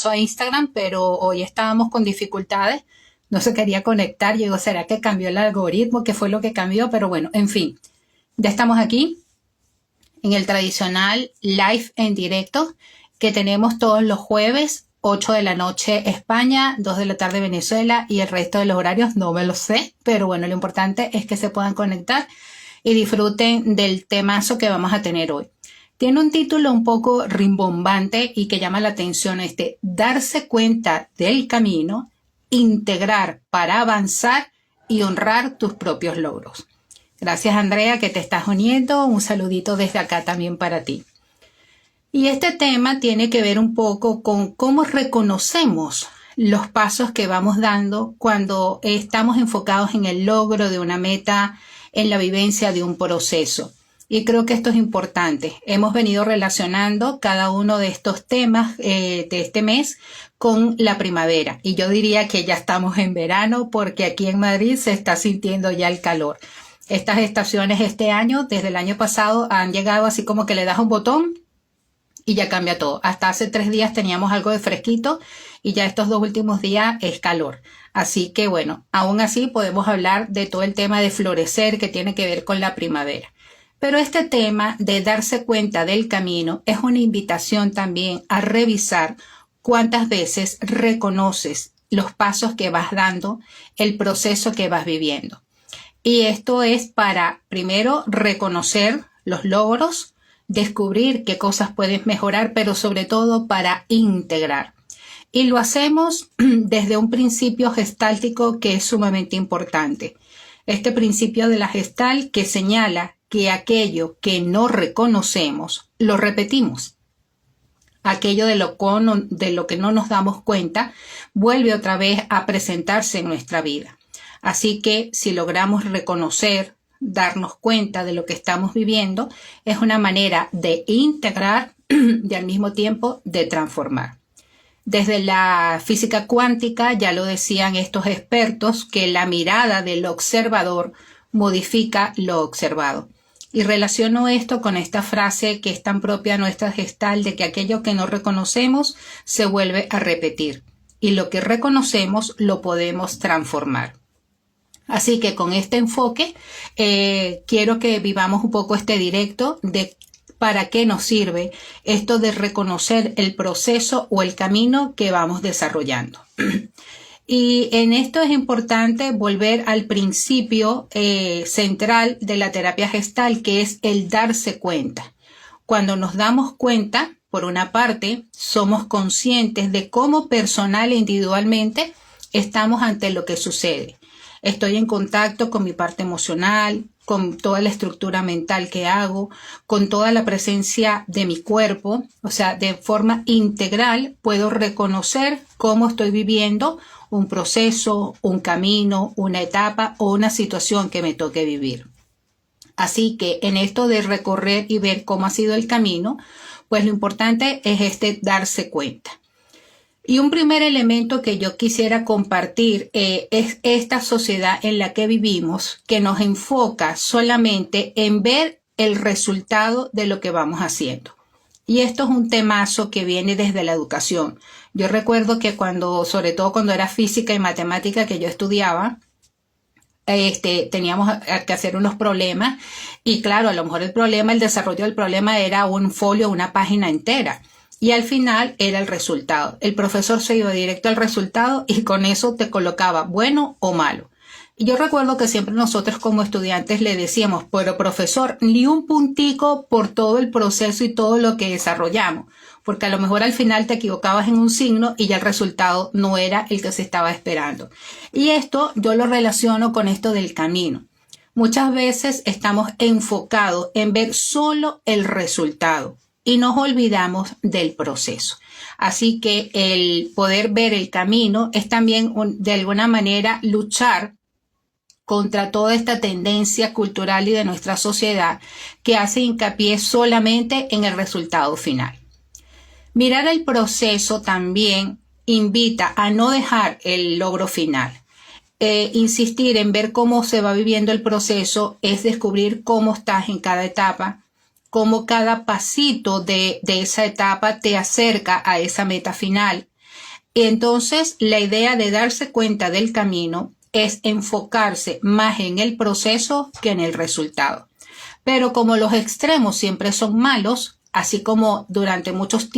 a Instagram, pero hoy estábamos con dificultades. No se quería conectar. Yo digo, ¿será que cambió el algoritmo? ¿Qué fue lo que cambió? Pero bueno, en fin, ya estamos aquí en el tradicional live en directo que tenemos todos los jueves, 8 de la noche España, 2 de la tarde Venezuela y el resto de los horarios no me lo sé, pero bueno, lo importante es que se puedan conectar y disfruten del temazo que vamos a tener hoy. Tiene un título un poco rimbombante y que llama la atención, darse cuenta del camino, integrar para avanzar y honrar tus propios logros. Gracias, Andrea, que te estás uniendo. Un saludito desde acá también para ti. Y este tema tiene que ver un poco con cómo reconocemos los pasos que vamos dando cuando estamos enfocados en el logro de una meta, en la vivencia de un proceso. Y creo que esto es importante. Hemos venido relacionando cada uno de estos temas de este mes con la primavera. Y yo diría que ya estamos en verano porque aquí en Madrid se está sintiendo ya el calor. Estas estaciones este año, desde el año pasado, han llegado así como que le das un botón y ya cambia todo. Hasta hace 3 días teníamos algo de fresquito y ya estos 2 últimos días es calor. Así que bueno, aún así podemos hablar de todo el tema de florecer que tiene que ver con la primavera. Pero este tema de darse cuenta del camino es una invitación también a revisar cuántas veces reconoces los pasos que vas dando, el proceso que vas viviendo. Y esto es para, primero, reconocer los logros, descubrir qué cosas puedes mejorar, pero sobre todo para integrar. Y lo hacemos desde un principio gestáltico que es sumamente importante. Este principio de la Gestalt que señala que aquello que no reconocemos, lo repetimos. Aquello de lo que no nos damos cuenta, vuelve otra vez a presentarse en nuestra vida. Así que si logramos reconocer, darnos cuenta de lo que estamos viviendo, es una manera de integrar y al mismo tiempo de transformar. Desde la física cuántica, ya lo decían estos expertos, que la mirada del observador modifica lo observado. Y relaciono esto con esta frase que es tan propia a nuestra Gestalt de que aquello que no reconocemos se vuelve a repetir. Y lo que reconocemos lo podemos transformar. Así que con este enfoque quiero que vivamos un poco este directo de para qué nos sirve esto de reconocer el proceso o el camino que vamos desarrollando. Y en esto es importante volver al principio central de la terapia gestal, que es el darse cuenta. Cuando nos damos cuenta, por una parte, somos conscientes de cómo personal e individualmente estamos ante lo que sucede. Estoy en contacto con mi parte emocional, con toda la estructura mental que hago, con toda la presencia de mi cuerpo. O sea, de forma integral puedo reconocer cómo estoy viviendo un proceso, un camino, una etapa o una situación que me toque vivir. Así que en esto de recorrer y ver cómo ha sido el camino, pues lo importante es darse cuenta. Y un primer elemento que yo quisiera compartir es esta sociedad en la que vivimos, que nos enfoca solamente en ver el resultado de lo que vamos haciendo. Y esto es un temazo que viene desde la educación. Yo recuerdo que sobre todo cuando era física y matemática que yo estudiaba, teníamos que hacer unos problemas y claro, a lo mejor el desarrollo del problema era un folio, una página entera. Y al final era el resultado. El profesor se iba directo al resultado y con eso te colocaba bueno o malo. Y yo recuerdo que siempre nosotros como estudiantes le decíamos, pero profesor, ni un puntico por todo el proceso y todo lo que desarrollamos. Porque a lo mejor al final te equivocabas en un signo y ya el resultado no era el que se estaba esperando. Y esto yo lo relaciono con esto del camino. Muchas veces estamos enfocados en ver solo el resultado y nos olvidamos del proceso. Así que el poder ver el camino es también de alguna manera luchar contra toda esta tendencia cultural y de nuestra sociedad que hace hincapié solamente en el resultado final. Mirar el proceso también invita a no dejar el logro final. Insistir en ver cómo se va viviendo el proceso es descubrir cómo estás en cada etapa, cómo cada pasito de esa etapa te acerca a esa meta final. Y entonces la idea de darse cuenta del camino es enfocarse más en el proceso que en el resultado. Pero como los extremos siempre son malos, así como durante muchos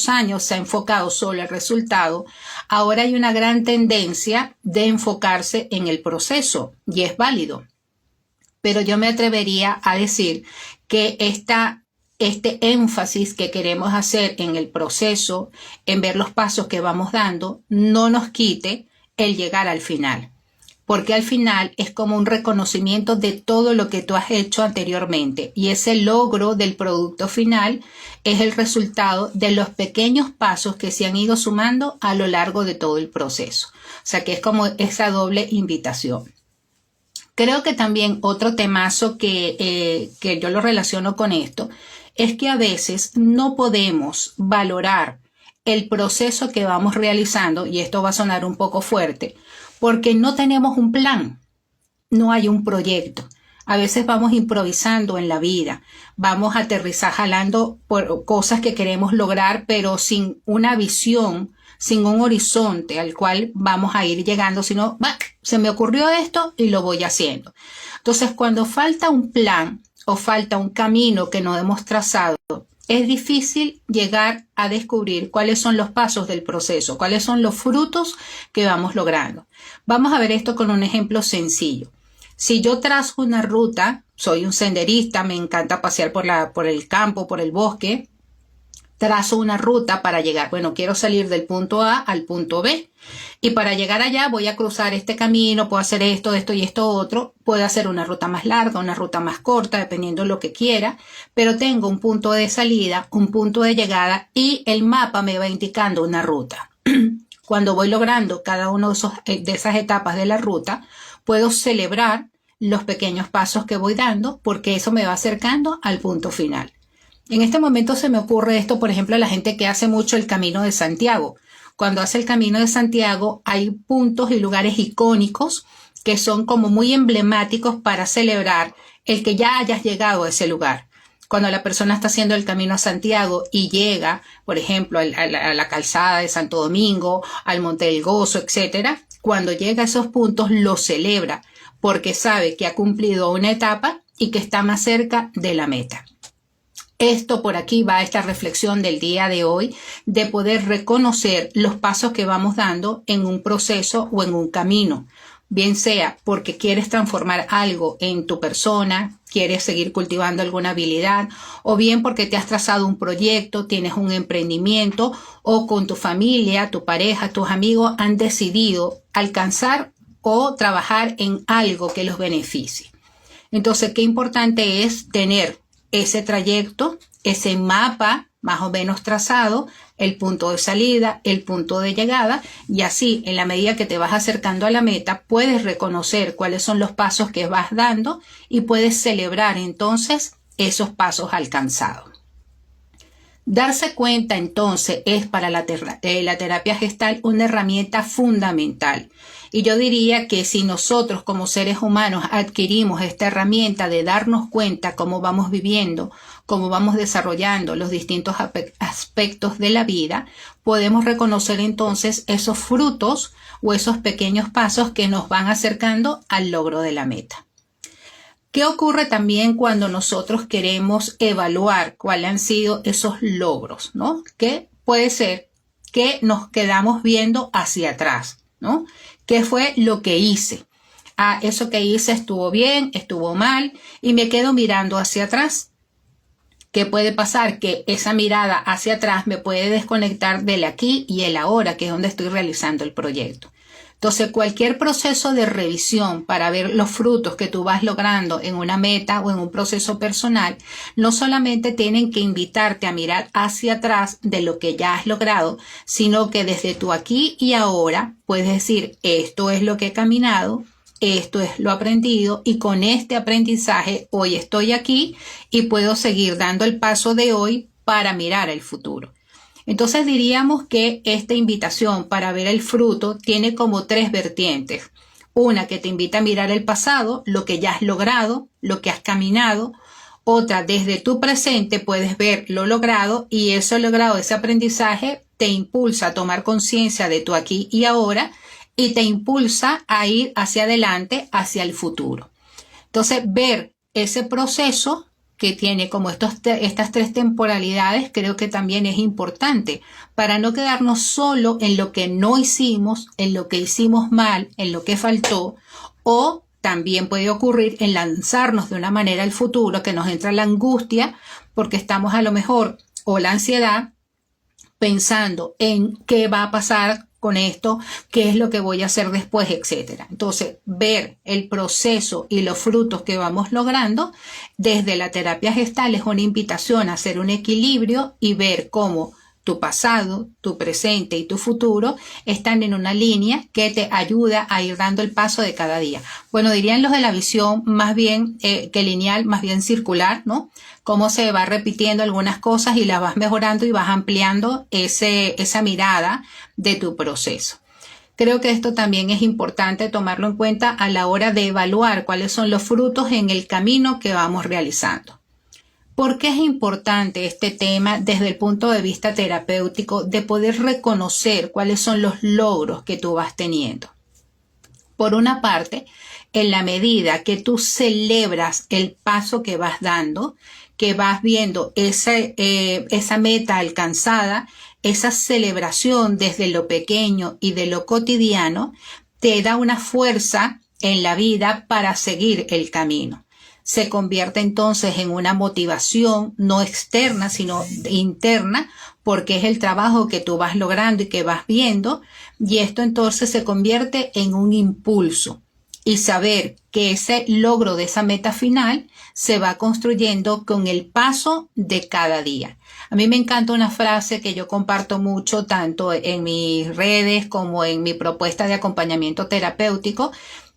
años se ha enfocado solo el resultado, ahora hay una gran tendencia de enfocarse en el proceso y es válido. Pero yo me atrevería a decir que este énfasis que queremos hacer en el proceso, en ver los pasos que vamos dando, no nos quite el llegar al final. Porque al final es como un reconocimiento de todo lo que tú has hecho anteriormente y ese logro del producto final es el resultado de los pequeños pasos que se han ido sumando a lo largo de todo el proceso. O sea que es como esa doble invitación. Creo que también otro temazo que yo lo relaciono con esto es que a veces no podemos valorar el proceso que vamos realizando, y esto va a sonar un poco fuerte, porque no tenemos un plan, no hay un proyecto. A veces vamos improvisando en la vida, vamos a aterrizar jalando por cosas que queremos lograr, pero sin una visión, sin un horizonte al cual vamos a ir llegando, sino se me ocurrió esto y lo voy haciendo. Entonces, cuando falta un plan o falta un camino que no hemos trazado, es difícil llegar a descubrir cuáles son los pasos del proceso, cuáles son los frutos que vamos logrando. Vamos a ver esto con un ejemplo sencillo. Si yo trazo una ruta, soy un senderista, me encanta pasear por el campo, por el bosque, trazo una ruta para llegar, quiero salir del punto A al punto B y para llegar allá voy a cruzar este camino, puedo hacer esto y esto otro, puedo hacer una ruta más larga, una ruta más corta, dependiendo de lo que quiera, pero tengo un punto de salida, un punto de llegada y el mapa me va indicando una ruta. Cuando voy logrando cada una de esas etapas de la ruta, puedo celebrar los pequeños pasos que voy dando porque eso me va acercando al punto final. En este momento se me ocurre esto, por ejemplo, a la gente que hace mucho el Camino de Santiago. Cuando hace el Camino de Santiago hay puntos y lugares icónicos que son como muy emblemáticos para celebrar el que ya hayas llegado a ese lugar. Cuando la persona está haciendo el Camino a Santiago y llega, por ejemplo, a la calzada de Santo Domingo, al Monte del Gozo, etc., cuando llega a esos puntos lo celebra porque sabe que ha cumplido una etapa y que está más cerca de la meta. Esto por aquí va esta reflexión del día de hoy, de poder reconocer los pasos que vamos dando en un proceso o en un camino, bien sea porque quieres transformar algo en tu persona, quieres seguir cultivando alguna habilidad, o bien porque te has trazado un proyecto, tienes un emprendimiento, o con tu familia, tu pareja, tus amigos han decidido alcanzar o trabajar en algo que los beneficie. Entonces, qué importante es tener ese trayecto, ese mapa más o menos trazado, el punto de salida, el punto de llegada, y así en la medida que te vas acercando a la meta puedes reconocer cuáles son los pasos que vas dando y puedes celebrar entonces esos pasos alcanzados. Darse cuenta entonces es para la terapia gestal una herramienta fundamental. Y yo diría que si nosotros como seres humanos adquirimos esta herramienta de darnos cuenta cómo vamos viviendo, cómo vamos desarrollando los distintos aspectos de la vida, podemos reconocer entonces esos frutos o esos pequeños pasos que nos van acercando al logro de la meta. ¿Qué ocurre también cuando nosotros queremos evaluar cuáles han sido esos logros, ¿no? Que puede ser que nos quedamos viendo hacia atrás, ¿no? ¿Qué fue lo que hice? Eso que hice estuvo bien, estuvo mal, y me quedo mirando hacia atrás. ¿Qué puede pasar? Que esa mirada hacia atrás me puede desconectar del aquí y el ahora, que es donde estoy realizando el proyecto. Entonces, cualquier proceso de revisión para ver los frutos que tú vas logrando en una meta o en un proceso personal, no solamente tienen que invitarte a mirar hacia atrás de lo que ya has logrado, sino que desde tu aquí y ahora puedes decir, esto es lo que he caminado, esto es lo aprendido y con este aprendizaje hoy estoy aquí y puedo seguir dando el paso de hoy para mirar el futuro. Entonces diríamos que esta invitación para ver el fruto tiene como tres vertientes. Una que te invita a mirar el pasado, lo que ya has logrado, lo que has caminado. Otra, desde tu presente puedes ver lo logrado y eso logrado, ese aprendizaje te impulsa a tomar conciencia de tu aquí y ahora y te impulsa a ir hacia adelante, hacia el futuro. Entonces, ver ese proceso que tiene como estas 3 temporalidades creo que también es importante para no quedarnos solo en lo que no hicimos, en lo que hicimos mal, en lo que faltó, o también puede ocurrir en lanzarnos de una manera al futuro que nos entra la angustia porque estamos a lo mejor, o la ansiedad, pensando en qué va a pasar con esto, qué es lo que voy a hacer después, etcétera. Entonces, ver el proceso y los frutos que vamos logrando desde la terapia gestal es una invitación a hacer un equilibrio y ver cómo tu pasado, tu presente y tu futuro están en una línea que te ayuda a ir dando el paso de cada día. Bueno, dirían los de la visión más bien que lineal, más bien circular, ¿no? Cómo se va repitiendo algunas cosas y las vas mejorando y vas ampliando esa mirada de tu proceso. Creo que esto también es importante tomarlo en cuenta a la hora de evaluar cuáles son los frutos en el camino que vamos realizando. ¿Por qué es importante este tema desde el punto de vista terapéutico de poder reconocer cuáles son los logros que tú vas teniendo? Por una parte, en la medida que tú celebras el paso que vas dando, que vas viendo esa meta alcanzada, esa celebración desde lo pequeño y de lo cotidiano, te da una fuerza en la vida para seguir el camino. Se convierte entonces en una motivación no externa, sino interna, porque es el trabajo que tú vas logrando y que vas viendo, y esto entonces se convierte en un impulso. Y saber que ese logro de esa meta final se va construyendo con el paso de cada día. A mí me encanta una frase que yo comparto mucho, tanto en mis redes como en mi propuesta de acompañamiento terapéutico,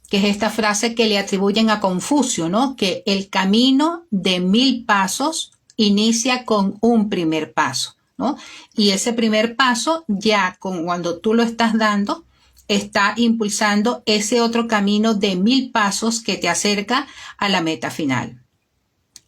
que es esta frase que le atribuyen a Confucio, ¿no? Que el camino de 1000 pasos inicia con un primer paso, ¿no? Y ese primer paso ya cuando tú lo estás dando, está impulsando ese otro camino de 1000 pasos que te acerca a la meta final.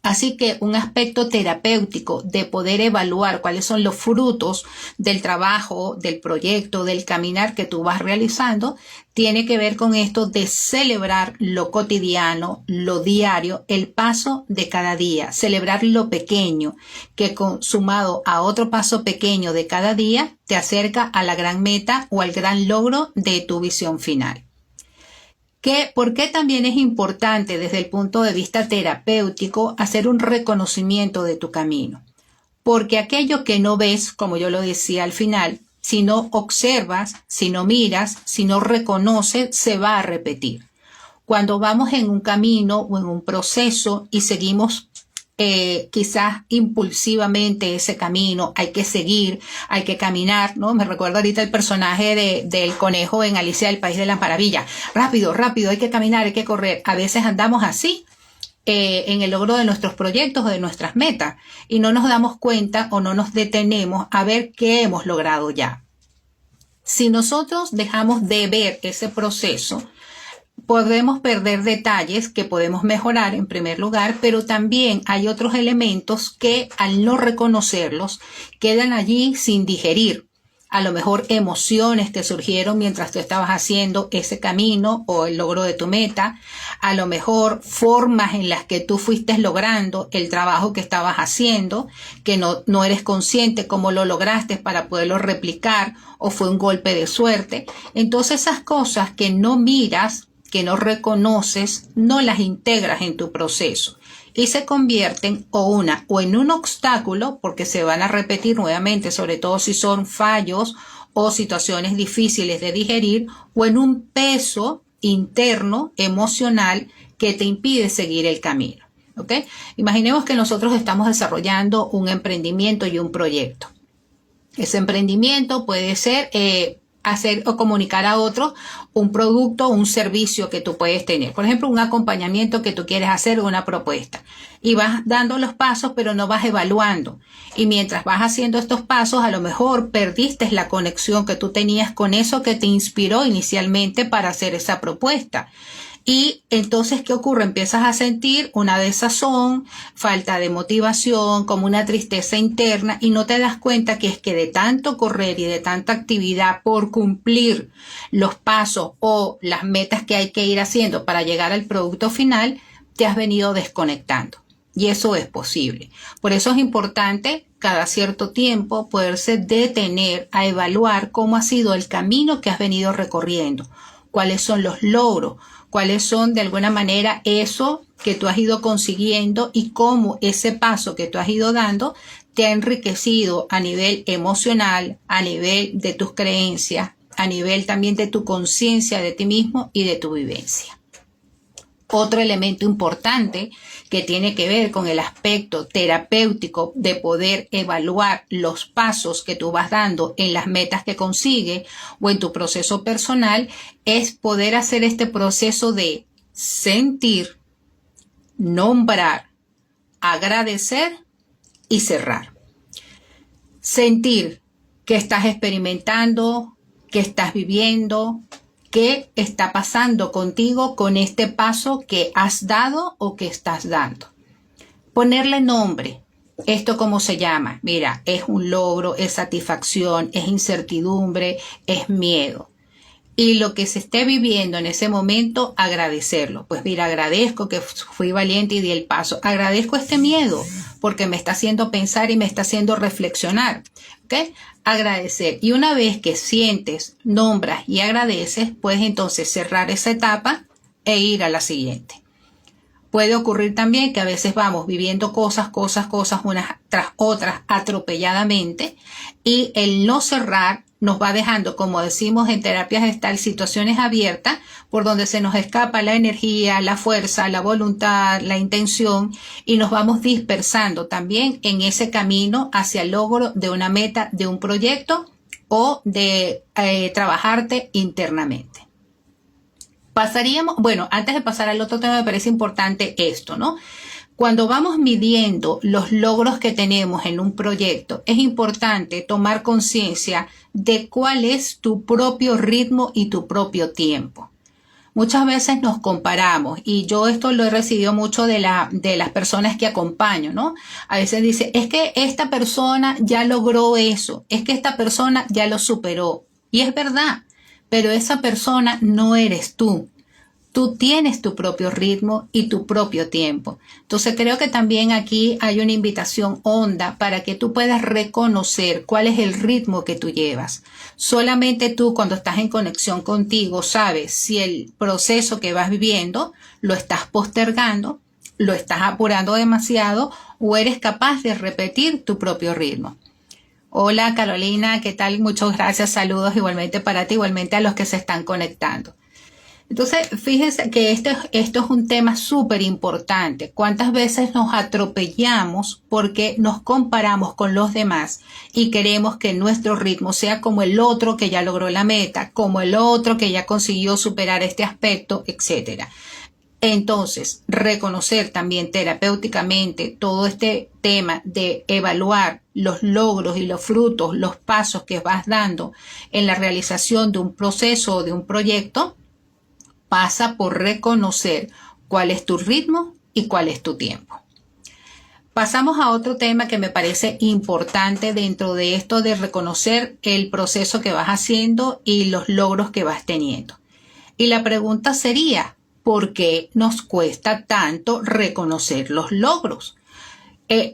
Así que un aspecto terapéutico de poder evaluar cuáles son los frutos del trabajo, del proyecto, del caminar que tú vas realizando, tiene que ver con esto de celebrar lo cotidiano, lo diario, el paso de cada día, celebrar lo pequeño, que sumado a otro paso pequeño de cada día, te acerca a la gran meta o al gran logro de tu visión final. ¿Por qué también es importante desde el punto de vista terapéutico hacer un reconocimiento de tu camino? Porque aquello que no ves, como yo lo decía al final, si no observas, si no miras, si no reconoces, se va a repetir. Cuando vamos en un camino o en un proceso y seguimos quizás impulsivamente ese camino, hay que seguir, hay que caminar, ¿no? Me recuerdo ahorita el personaje del conejo en Alicia del País de las Maravillas. Rápido, rápido, hay que caminar, hay que correr. A veces andamos así en el logro de nuestros proyectos o de nuestras metas y no nos damos cuenta o no nos detenemos a ver qué hemos logrado ya. Si nosotros dejamos de ver ese proceso, podemos perder detalles que podemos mejorar en primer lugar, pero también hay otros elementos que al no reconocerlos quedan allí sin digerir. A lo mejor emociones que surgieron mientras tú estabas haciendo ese camino o el logro de tu meta, a lo mejor formas en las que tú fuiste logrando el trabajo que estabas haciendo, que no eres consciente cómo lo lograste para poderlo replicar o fue un golpe de suerte. Entonces esas cosas que no miras, que no reconoces, no las integras en tu proceso y se convierten o en un obstáculo, porque se van a repetir nuevamente, sobre todo si son fallos o situaciones difíciles de digerir, o en un peso interno, emocional, que te impide seguir el camino. ¿Ok? Imaginemos que nosotros estamos desarrollando un emprendimiento y un proyecto. Ese emprendimiento puede ser hacer o comunicar a otros un producto o un servicio que tú puedes tener. Por ejemplo, un acompañamiento que tú quieres hacer o una propuesta. Y vas dando los pasos, pero no vas evaluando. Y mientras vas haciendo estos pasos, a lo mejor perdiste la conexión que tú tenías con eso que te inspiró inicialmente para hacer esa propuesta. Y entonces, ¿qué ocurre? Empiezas a sentir una desazón, falta de motivación, como una tristeza interna, y no te das cuenta que es que de tanto correr y de tanta actividad por cumplir los pasos o las metas que hay que ir haciendo para llegar al producto final, te has venido desconectando. Y eso es posible. Por eso es importante cada cierto tiempo poderse detener a evaluar cómo ha sido el camino que has venido recorriendo, cuáles son los logros, cuáles son de alguna manera eso que tú has ido consiguiendo y cómo ese paso que tú has ido dando te ha enriquecido a nivel emocional, a nivel de tus creencias, a nivel también de tu conciencia de ti mismo y de tu vivencia. Otro elemento importante que tiene que ver con el aspecto terapéutico de poder evaluar los pasos que tú vas dando en las metas que consigues o en tu proceso personal es poder hacer este proceso de sentir, nombrar, agradecer y cerrar. Sentir que estás experimentando, que estás viviendo, qué está pasando contigo con este paso que has dado o que estás dando. Ponerle nombre. ¿Esto cómo se llama? Mira, es un logro, es satisfacción, es incertidumbre, es miedo. Y lo que se esté viviendo en ese momento, agradecerlo. Pues mira, agradezco que fui valiente y di el paso. Agradezco este miedo porque me está haciendo pensar y me está haciendo reflexionar. ¿Ok? Agradecer. Y una vez que sientes, nombras y agradeces, puedes entonces cerrar esa etapa e ir a la siguiente. Puede ocurrir también que a veces vamos viviendo cosas unas tras otras atropelladamente y el no cerrar nos va dejando, como decimos en terapias gestal, situaciones abiertas por donde se nos escapa la energía, la fuerza, la voluntad, la intención y nos vamos dispersando también en ese camino hacia el logro de una meta, de un proyecto o de trabajarte internamente. Bueno, antes de pasar al otro tema me parece importante esto, ¿no? Cuando vamos midiendo los logros que tenemos en un proyecto, es importante tomar conciencia de cuál es tu propio ritmo y tu propio tiempo. Muchas veces nos comparamos y yo esto lo he recibido mucho de las personas que acompaño, ¿no? A veces dice, es que esta persona ya logró eso, es que esta persona ya lo superó. Y es verdad, pero esa persona no eres tú. Tú tienes tu propio ritmo y tu propio tiempo. Entonces creo que también aquí hay una invitación honda para que tú puedas reconocer cuál es el ritmo que tú llevas. Solamente tú cuando estás en conexión contigo sabes si el proceso que vas viviendo lo estás postergando, lo estás apurando demasiado o eres capaz de repetir tu propio ritmo. Hola Carolina, ¿qué tal? Muchas gracias, saludos igualmente para ti, igualmente a los que se están conectando. Entonces, fíjense que esto es un tema súper importante. ¿Cuántas veces nos atropellamos porque nos comparamos con los demás y queremos que nuestro ritmo sea como el otro que ya logró la meta, como el otro que ya consiguió superar este aspecto, etcétera? Entonces, reconocer también terapéuticamente todo este tema de evaluar los logros y los frutos, los pasos que vas dando en la realización de un proceso o de un proyecto, pasa por reconocer cuál es tu ritmo y cuál es tu tiempo. Pasamos a otro tema que me parece importante dentro de esto de reconocer el proceso que vas haciendo y los logros que vas teniendo. Y la pregunta sería, ¿por qué nos cuesta tanto reconocer los logros?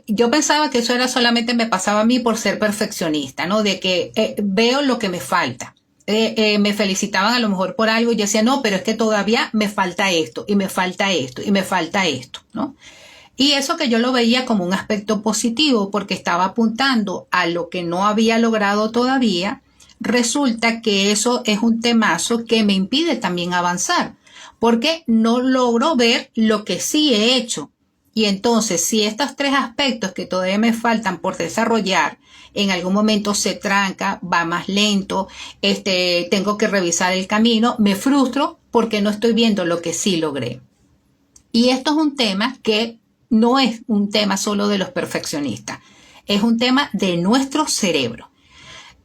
Yo pensaba que eso era solamente me pasaba a mí por ser perfeccionista, ¿no? De que veo lo que me falta. Me felicitaban a lo mejor por algo y yo decía, no, pero es que todavía me falta esto y me falta esto y me falta esto, ¿no? Y eso que yo lo veía como un aspecto positivo porque estaba apuntando a lo que no había logrado todavía, resulta que eso es un temazo que me impide también avanzar porque no logro ver lo que sí he hecho. Y entonces, si estos tres aspectos que todavía me faltan por desarrollar, en algún momento se tranca, va más lento, tengo que revisar el camino, me frustro porque no estoy viendo lo que sí logré. Y esto es un tema que no es un tema solo de los perfeccionistas, es un tema de nuestro cerebro.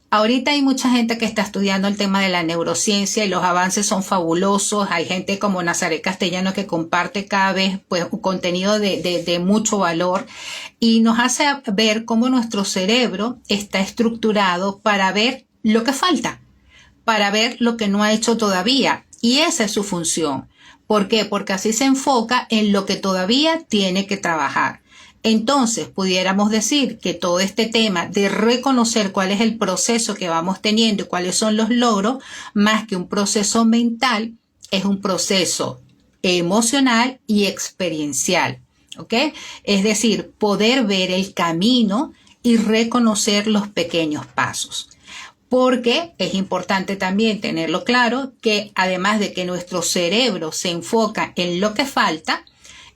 Ahorita hay mucha gente que está estudiando el tema de la neurociencia y los avances son fabulosos. Hay gente como Nazaret Castellano que comparte cada vez pues, un contenido de mucho valor y nos hace ver cómo nuestro cerebro está estructurado para ver lo que falta, para ver lo que no ha hecho todavía. Y esa es su función. ¿Por qué? Porque así se enfoca en lo que todavía tiene que trabajar. Entonces, pudiéramos decir que todo este tema de reconocer cuál es el proceso que vamos teniendo y cuáles son los logros, más que un proceso mental, es un proceso emocional y experiencial. ¿Ok? Es decir, poder ver el camino y reconocer los pequeños pasos. Porque es importante también tenerlo claro que además de que nuestro cerebro se enfoca en lo que falta,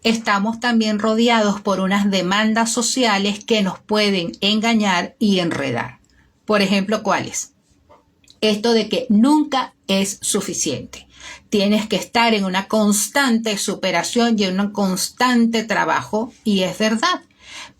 estamos también rodeados por unas demandas sociales que nos pueden engañar y enredar. Por ejemplo, ¿cuáles? Esto de que nunca es suficiente. Tienes que estar en una constante superación y en un constante trabajo, y es verdad,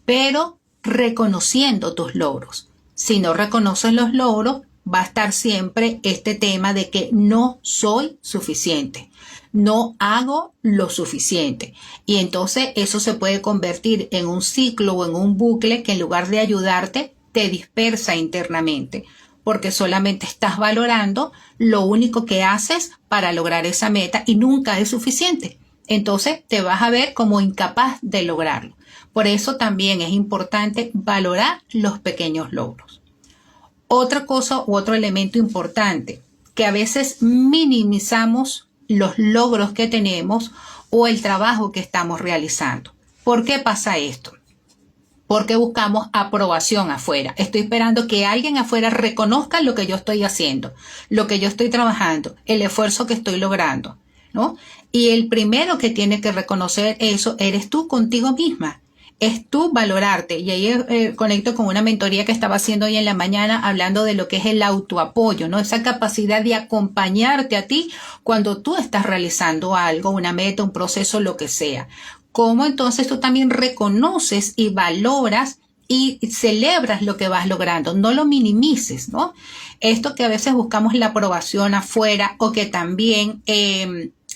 pero reconociendo tus logros. Si no reconoces los logros, va a estar siempre este tema de que no soy suficiente. No hago lo suficiente. Y entonces eso se puede convertir en un ciclo o en un bucle que en lugar de ayudarte, te dispersa internamente. Porque solamente estás valorando lo único que haces para lograr esa meta y nunca es suficiente. Entonces te vas a ver como incapaz de lograrlo. Por eso también es importante valorar los pequeños logros. Otra cosa u otro elemento importante, que a veces minimizamos los logros que tenemos o el trabajo que estamos realizando. ¿Por qué pasa esto? Porque buscamos aprobación afuera. Estoy esperando que alguien afuera reconozca lo que yo estoy haciendo, lo que yo estoy trabajando, el esfuerzo que estoy logrando, ¿no? Y el primero que tiene que reconocer eso eres tú contigo misma. Es tú valorarte. Y ahí conecto con una mentoría que estaba haciendo hoy en la mañana hablando de lo que es el autoapoyo, ¿no? Esa capacidad de acompañarte a ti cuando tú estás realizando algo, una meta, un proceso, lo que sea. Cómo entonces tú también reconoces y valoras y celebras lo que vas logrando, no lo minimices, ¿no? Esto que a veces buscamos la aprobación afuera o que también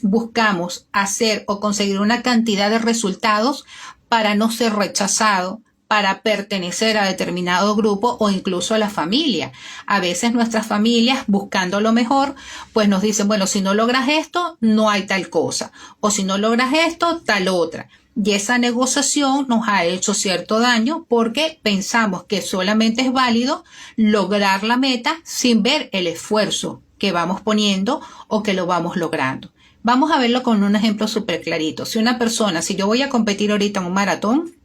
buscamos hacer o conseguir una cantidad de resultados para no ser rechazado, para pertenecer a determinado grupo o incluso a la familia. A veces nuestras familias, buscando lo mejor, pues nos dicen, bueno, si no logras esto, no hay tal cosa. O si no logras esto, tal otra. Y esa negociación nos ha hecho cierto daño porque pensamos que solamente es válido lograr la meta sin ver el esfuerzo que vamos poniendo o que lo vamos logrando. Vamos a verlo con un ejemplo súper clarito. Si yo voy a competir ahorita en un maratón,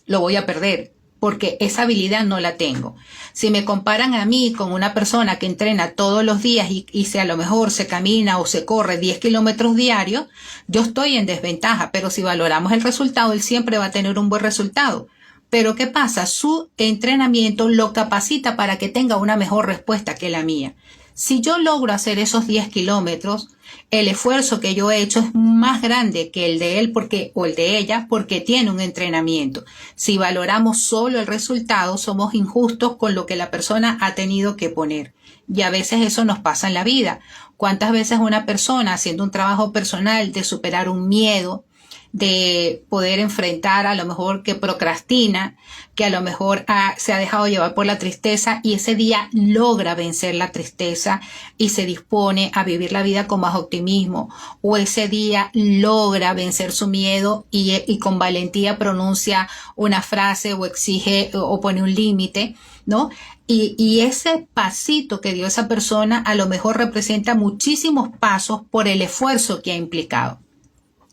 lo voy a perder porque esa habilidad no la tengo. Si me comparan a mí con una persona que entrena todos los días y si a lo mejor se camina o se corre 10 kilómetros diarios, yo estoy en desventaja, pero si valoramos el resultado, él siempre va a tener un buen resultado. Pero ¿qué pasa? Su entrenamiento lo capacita para que tenga una mejor respuesta que la mía. Si yo logro hacer esos 10 kilómetros, el esfuerzo que yo he hecho es más grande que el de él o el de ella porque tiene un entrenamiento. Si valoramos solo el resultado, somos injustos con lo que la persona ha tenido que poner. Y a veces eso nos pasa en la vida. ¿Cuántas veces una persona haciendo un trabajo personal de superar un miedo, de poder enfrentar a lo mejor que procrastina, que a lo mejor se ha dejado llevar por la tristeza y ese día logra vencer la tristeza y se dispone a vivir la vida con más optimismo, o ese día logra vencer su miedo y con valentía pronuncia una frase o exige o pone un límite, ¿no? Y ese pasito que dio esa persona a lo mejor representa muchísimos pasos por el esfuerzo que ha implicado.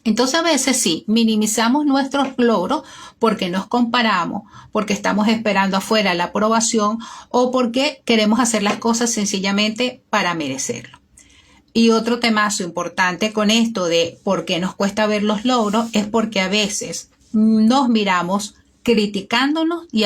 Entonces a veces sí, minimizamos nuestros logros porque nos comparamos, porque estamos esperando afuera la aprobación o porque queremos hacer las cosas sencillamente para merecerlo. Y otro temazo importante con esto de por qué nos cuesta ver los logros es porque a veces nos miramos criticándonos y